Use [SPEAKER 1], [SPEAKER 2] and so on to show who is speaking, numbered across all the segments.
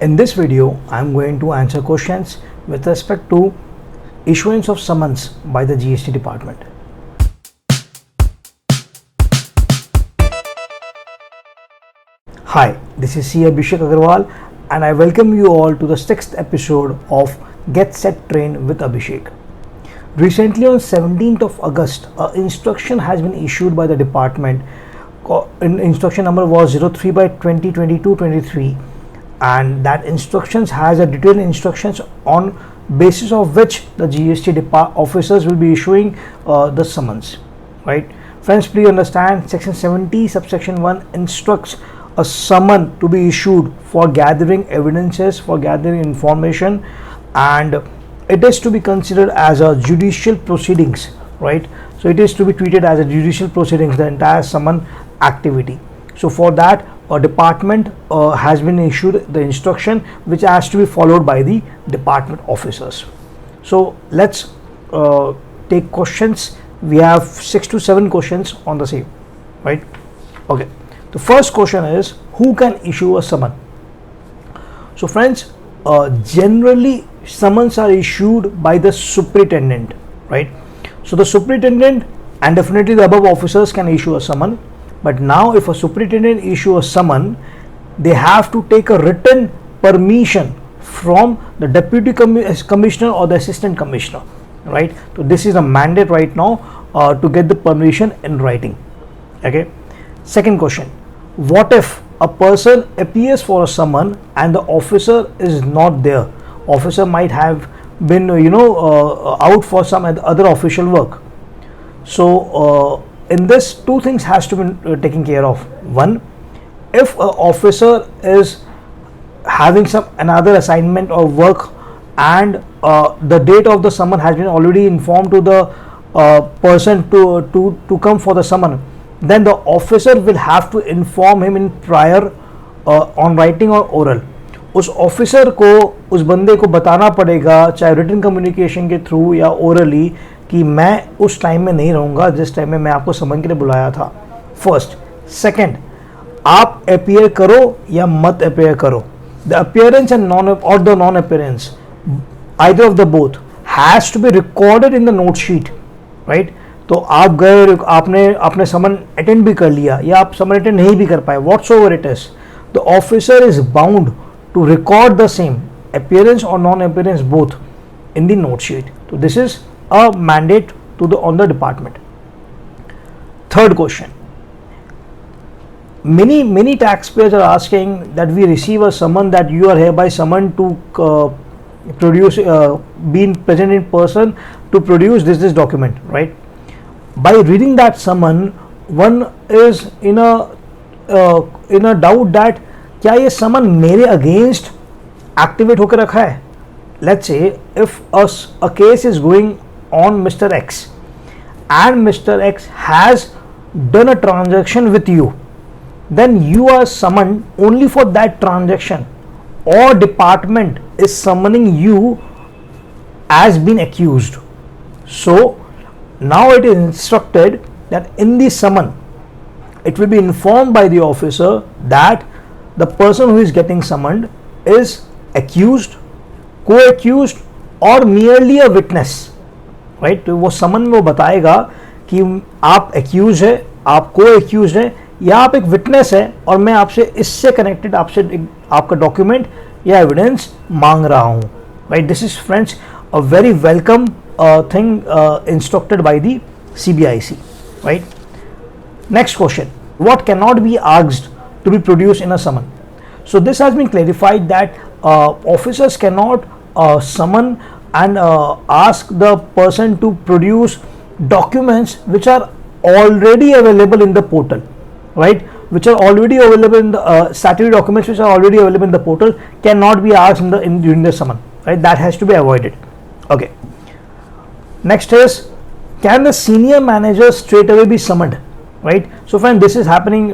[SPEAKER 1] In this video, I am going to answer questions with respect to issuance of summons by the GST department. Hi, this is Abhishek and I welcome you all to the 6th episode of Get Set Train with Abhishek. Recently on 17th of August, an instruction has been issued by the department. Instruction number was 03/2022-23, and that instructions has a detailed instructions on basis of which the GST officers will be issuing the summons. Right, friends, please understand section 70 subsection 1 instructs a summon to be issued for gathering evidences, for gathering information, and it is to be considered as a judicial proceedings, right? So it is to be treated as a judicial proceedings, the entire summon activity. So for that, a department has been issued the instruction which has to be followed by the department officers. So let's take questions. We have 6 to 7 questions on the same, right? Okay. The first question is, who can issue a summon? So friends, generally summons are issued by the superintendent, right? So the superintendent and definitely the above officers can issue a summon. But now if a superintendent issue a summon, they have to take a written permission from the deputy commissioner or the assistant commissioner, right? So this is a mandate right now to get the permission in writing. Okay. Second question, what if a person appears for a summon and the officer is not there? Officer might have been out for some other official work. So in this, two things has to be taken care of. One, if an officer is having some another assignment or work and the date of the summon has been already informed to the person to come for the summon, then the officer will have to inform him in prior on writing or oral. उस officer को उस बंदे को बताना पड़ेगा, चाहे written communication के through या ओरली, कि मैं उस टाइम में नहीं रहूँगा जिस टाइम में मैं आपको समन के लिए बुलाया था. फर्स्ट. सेकंड, आप अपीयर करो या मत अपीयर करो, the appearance and non appearance, either of the both has to be recorded in the note sheet, right? तो आप गए, आपने समन अटेंड भी कर लिया या आप समन अटेंड नहीं भी कर पाए, whatsoever it is, the officer is bound to record the same appearance or non-appearance both in the note sheet. So this is a mandate on the department. Third question, many taxpayers are asking that we receive a summon that you are hereby summoned to produce, being present in person to produce this document, right? By reading that summon, one is in a doubt that क्या ये समन मेरे against activate होकर रखा है? Let's say if a case is going on Mr X and Mr X has done a transaction with you, then you are summoned only for that transaction, और department is summoning you as been accused. So now it is instructed that in the summon it will be informed by the officer that the person who is getting summoned is accused, co-accused or merely a witness, right? तो वो समन में वो बताएगा कि आप accused है, आप co-accused है, या आप एक witness है और मैं आपसे इससे connected आपसे आपका document या evidence मांग रहा हूँ, right? This is, friends, a very welcome thing instructed by the CBIC, right? Next question, what cannot be asked to be produced in a summon? So this has been clarified that officers cannot summon and ask the person to produce documents which are already available in the portal, right? Which are already available in the statutory documents which are already available in the portal cannot be asked during the summon, right? That has to be avoided. Okay. Next is, can the senior manager straight away be summoned? Right. So friend, this is happening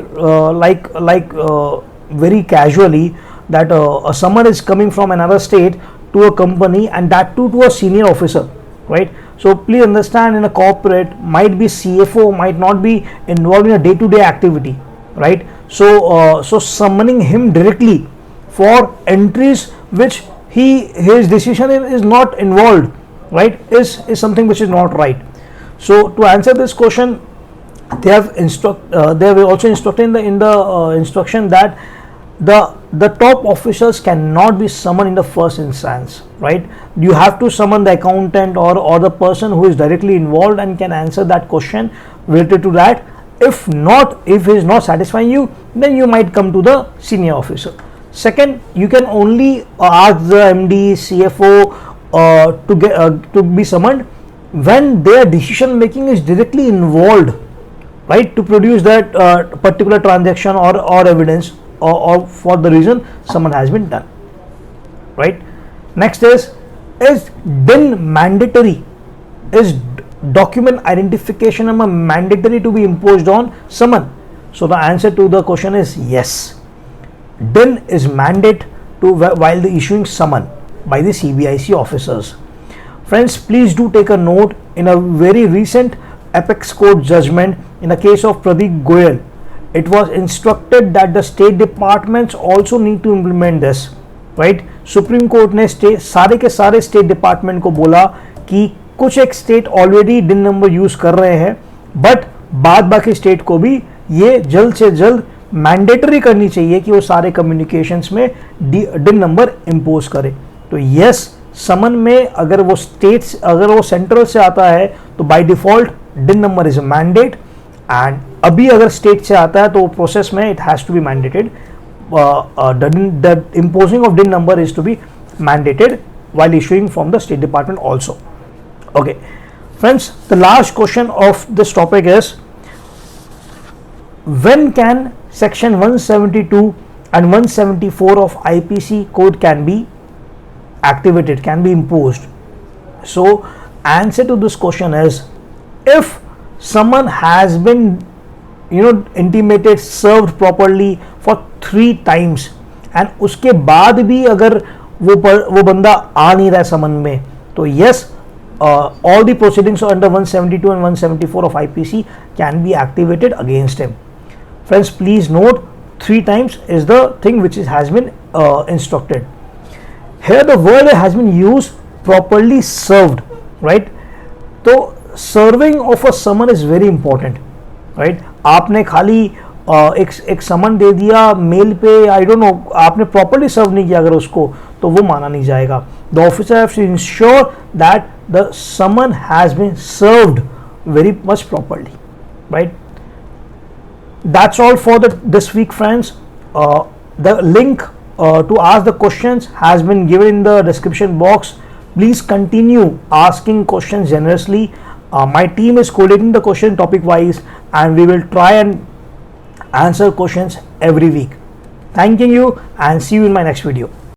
[SPEAKER 1] very casually, that a summon is coming from another state to a company, and that too to a senior officer, right? So please understand, in a corporate, might be CFO might not be involved in a day-to-day activity, right? So summoning him directly for entries which his decision is not involved, right? Is something which is not right. So to answer this question, they have also instructed in the instruction that the top officers cannot be summoned in the first instance, right? You have to summon the accountant or the person who is directly involved and can answer that question related to that. If not, if he is not satisfying you, then you might come to the senior officer. Second, you can only ask the MD, CFO to be summoned when their decision making is directly involved, right, to produce that particular transaction or evidence or for the reason someone has been done, right? Next is DIN mandatory? Is document identification number mandatory to be imposed on someone? So the answer to the question is yes. DIN is mandate while the issuing summon by the CBIC officers. Friends, please do take a note. In a very recent apex court judgment in the case of Pradeep Goyal, it was instructed that the state departments also need to implement this, right? Supreme court ने सारे के सारे state department को बोला कि कुछ एक state already डिन नंबर यूज कर रहे हैं, बट बाद बाकी स्टेट को भी ये जल्द से जल्द मैंडेटरी करनी चाहिए कि वो सारे कम्युनिकेशंस में डिन नंबर इम्पोज करे. तो यस, समन में अगर वो सेंट्रल से आता है तो by default DIN number is a mandate, and अभी अगर स्टेट से आता है तो प्रोसेस में it has to be mandated. The imposing of DIN number is to be mandated while issuing from the State Department also. Okay, friends, the last question of this topic is, when can section 172 and 174 of IPC code can be activated, can be imposed? So answer to this question is, if someone has been intimated, served properly for 3 times and उसके बाद भी अगर वो बंदा आ नहीं रहा है समन में, तो yes, all the proceedings under 172 and 174 of IPC can be activated against him. Friends, please note 3 times is the thing which has been instructed. Here the word has been used properly served, right? तो serving of a summon is very important, right? आपने खाली एक समन दे दिया mail पे, I don't know, आपने properly serve नहीं किया अगर उसको, तो वो माना नहीं जाएगा. The officer have to ensure that the summon has been served very much properly, right? That's all for this week, friends. The link to ask the questions has been given in the description box. Please continue asking questions generously. My team is collating the question topic wise, and we will try and answer questions every week. Thanking you and see you in my next video.